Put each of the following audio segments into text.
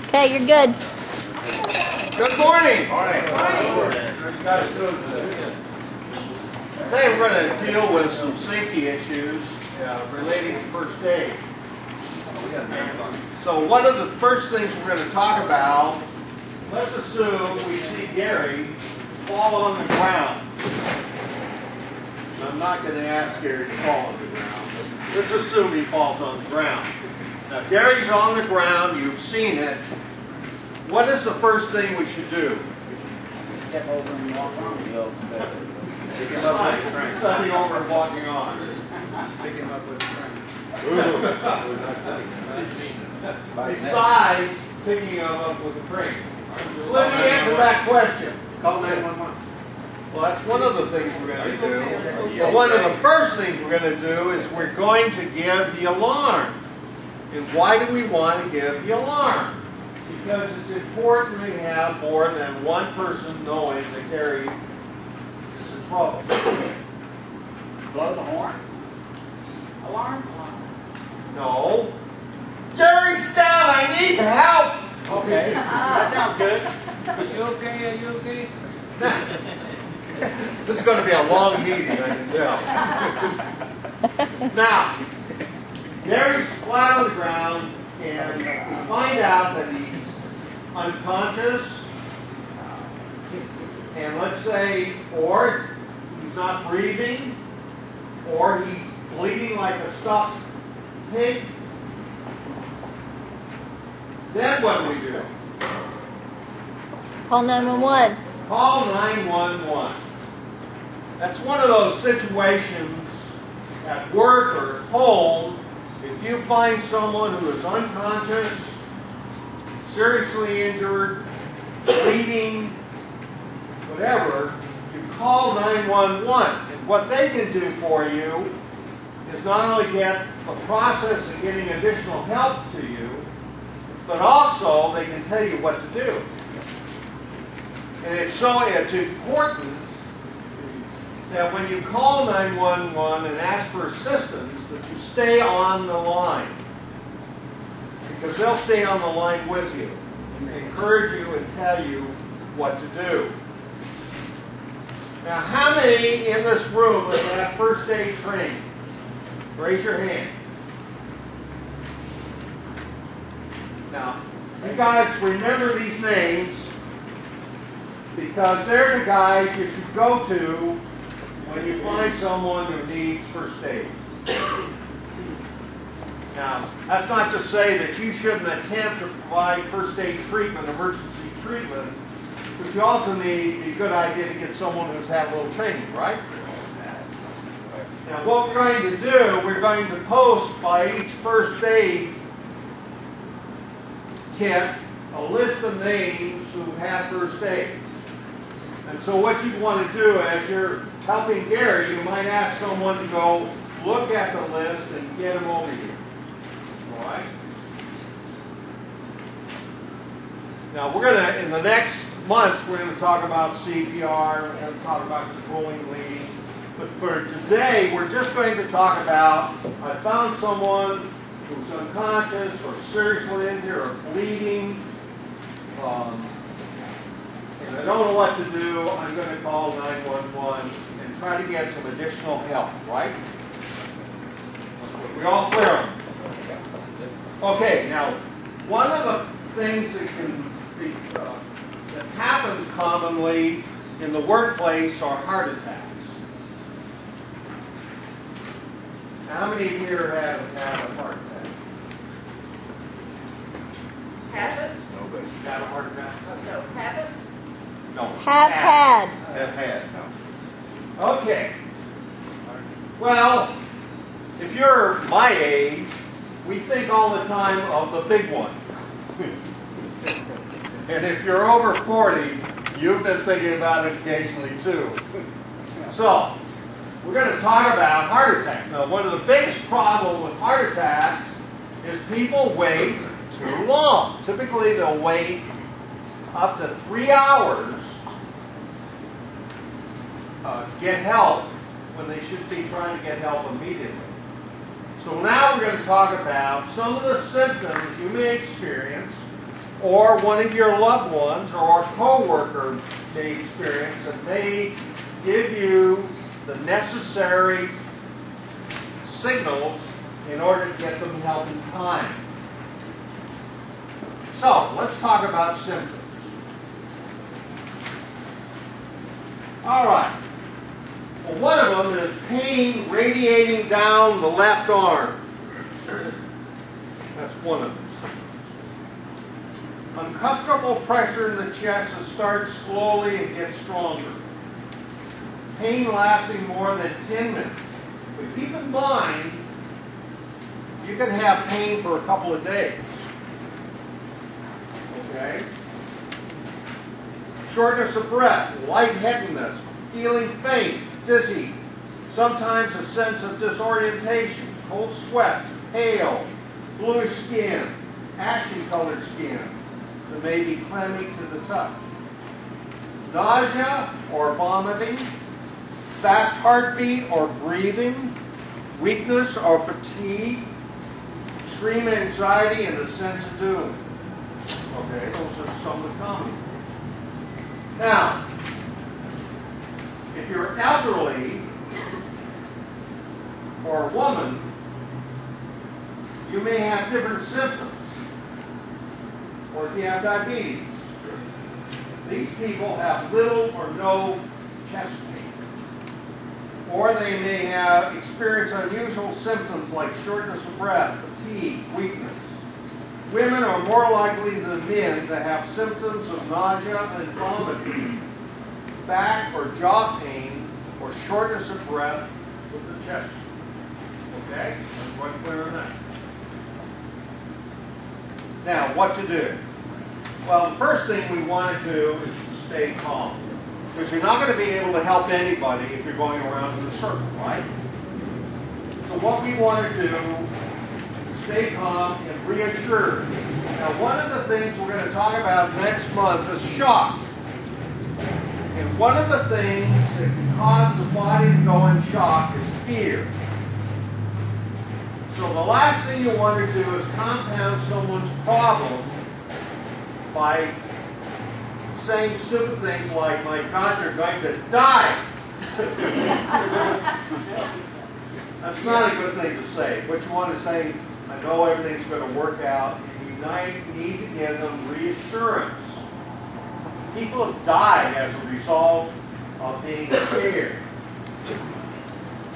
Okay, you're good. Good morning. Morning. Today we're going to deal with some safety issues relating to first aid. So one of the first things we're going to talk about, let's assume we see Gary fall on the ground. I'm not going to ask Gary to fall on the ground, but let's assume he falls on the ground. Now Gary's on the ground, you've seen it. What is the first thing we should do? Step over and walk on. Pick him up with the strength. Stepping over and walking on. Pick him up with strength. Besides picking him up with a crane. Let me answer that question. Call 911. Well, that's one of the things we're going to do. But one of the first things we're going to do is we're going to give the alarm. And why do we want to give the alarm? Because it's important to have more than one person knowing that Gary is in trouble. Blow the horn. Alarm. No. Gary's down. I need help. Okay. That sounds good. You okay? Are you okay? This is going to be a long meeting, I can tell. Now, Gary's flat on the ground, and we find out that he's unconscious, and let's say, or he's not breathing, or he's bleeding like a stuffed pig. Then what do we do? Call 911. Call 911. That's one of those situations at work or at home. If you find someone who is unconscious, seriously injured, bleeding, whatever, you call 911. And what they can do for you is not only get the process of getting additional help to you, but also they can tell you what to do. And it's important that when you call 911 and ask for assistance, that you stay on the line. Because they'll stay on the line with you and encourage you and tell you what to do. Now, how many in this room have had first aid training? Raise your hand. Now, you guys remember these names because they're the guys you should go to when you find someone who needs first aid. Now, that's not to say that you shouldn't attempt to provide first aid treatment, emergency treatment, but you also need a good idea to get someone who's had a little training, right? Now, what we're going to do, we're going to post by each first aid kit a list of names who had first aid. And so what you want to do as you're helping Gary, you might ask someone to go look at the list and get him over here. All right? Now we're going to, in the next months, we're going to talk about CPR, we're going to talk about controlling bleeding. But for today, we're just going to talk about, I found someone who's unconscious or seriously injured or bleeding, and I don't know what to do. I'm going to call 911 and try to get some additional help, right? We all clear on it? Okay, now, one of the things that can be, that happens commonly in the workplace are heart attacks. How many here have had a heart attack? Haven't? Nobody. Had a heart attack? No, haven't? No. Have had. Have had. Okay. Well, if you're my age, we think all the time of the big one. And if you're over 40, you've been thinking about it occasionally too. So, we're going to talk about heart attacks. Now, one of the biggest problems with heart attacks is people wait too long. Typically, they'll wait up to 3 hours to get help when they should be trying to get help immediately. So now we're going to talk about some of the symptoms you may experience or one of your loved ones or a coworker may experience, and may give you the necessary signals in order to get them help in time. So, let's talk about symptoms. All right. Well, one of them is pain radiating down the left arm. That's one of them. Uncomfortable pressure in the chest that starts slowly and gets stronger. Pain lasting more than 10 minutes. But keep in mind, you can have pain for a couple of days. Okay? Shortness of breath, lightheadedness, feeling faint, dizzy, sometimes a sense of disorientation, cold sweats, pale, bluish skin, ashy-colored skin that may be clammy to the touch. Nausea or vomiting, fast heartbeat or breathing, weakness or fatigue, extreme anxiety, and a sense of doom. Okay, those are some of the common. Now, if you're elderly or a woman, you may have different symptoms. Or if you have diabetes, these people have little or no chest pain. Or they may have experienced unusual symptoms like shortness of breath, fatigue, weakness. Women are more likely than men to have symptoms of nausea and vomiting, back or jaw pain, or shortness of breath with the chest. Okay? I'm quite clear on that. Now, what to do? Well, the first thing we want to do is to stay calm. Because you're not going to be able to help anybody if you're going around in a circle, right? So what we want to do is stay calm and reassure. Now, one of the things we're going to talk about next month is shock. And one of the things that can cause the body to go in shock is fear. So the last thing you want to do is compound someone's problem by saying stupid things like, my God, you're going to die. That's not a good thing to say. What you want to say, I know everything's going to work out, and you need to give them reassurance. People have died as a result of being scared.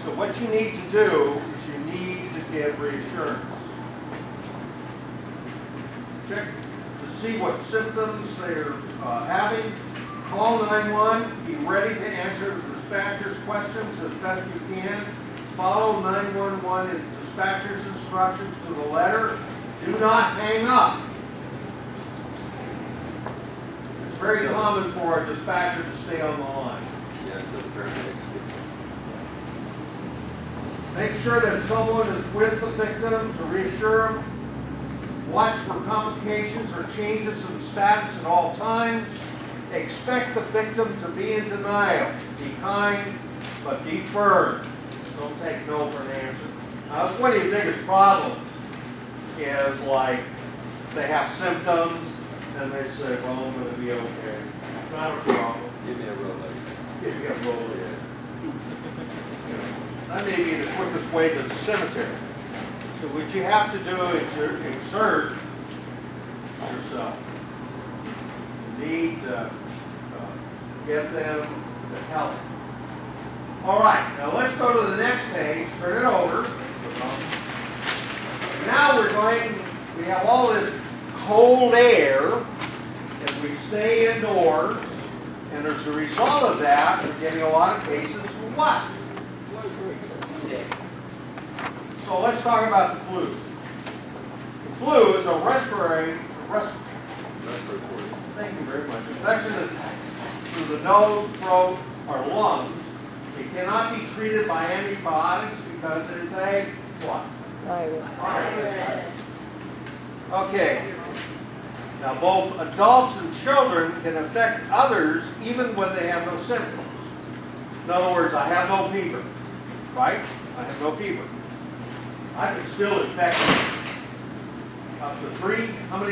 So what you need to do is you need to give reassurance. Check to see what symptoms they're having. Call 911. Be ready to answer the dispatcher's questions as best you can. Follow 911 and dispatcher's instructions to the letter. Do not hang up. It's very common for a dispatcher to stay on the line. Make sure that someone is with the victim to reassure them. Watch for complications or changes in status at all times. Expect the victim to be in denial. Be kind, but be firm. Don't take no for an answer. Now, that's one of your biggest problems is like they have symptoms and they say, well, I'm going to be okay. Not a problem. Give me a Rolex. Give me a Rolex. That may be the quickest way to the cemetery. So what you have to do is exert yourself. You need to get them to help. All right, now let's go to the next page. Turn it over. Now we have all this cold air, and we stay indoors, and as a result of that, we're getting a lot of cases of what? So let's talk about the flu. The flu is a respiratory. Thank you very much. Infection attacks through the nose, throat, or lungs. It cannot be treated by antibiotics because it's a what? Virus. Okay. Now both adults and children can affect others even when they have no symptoms. In other words, I have no fever. Right? I have no fever. I can still infect up to 3. How many?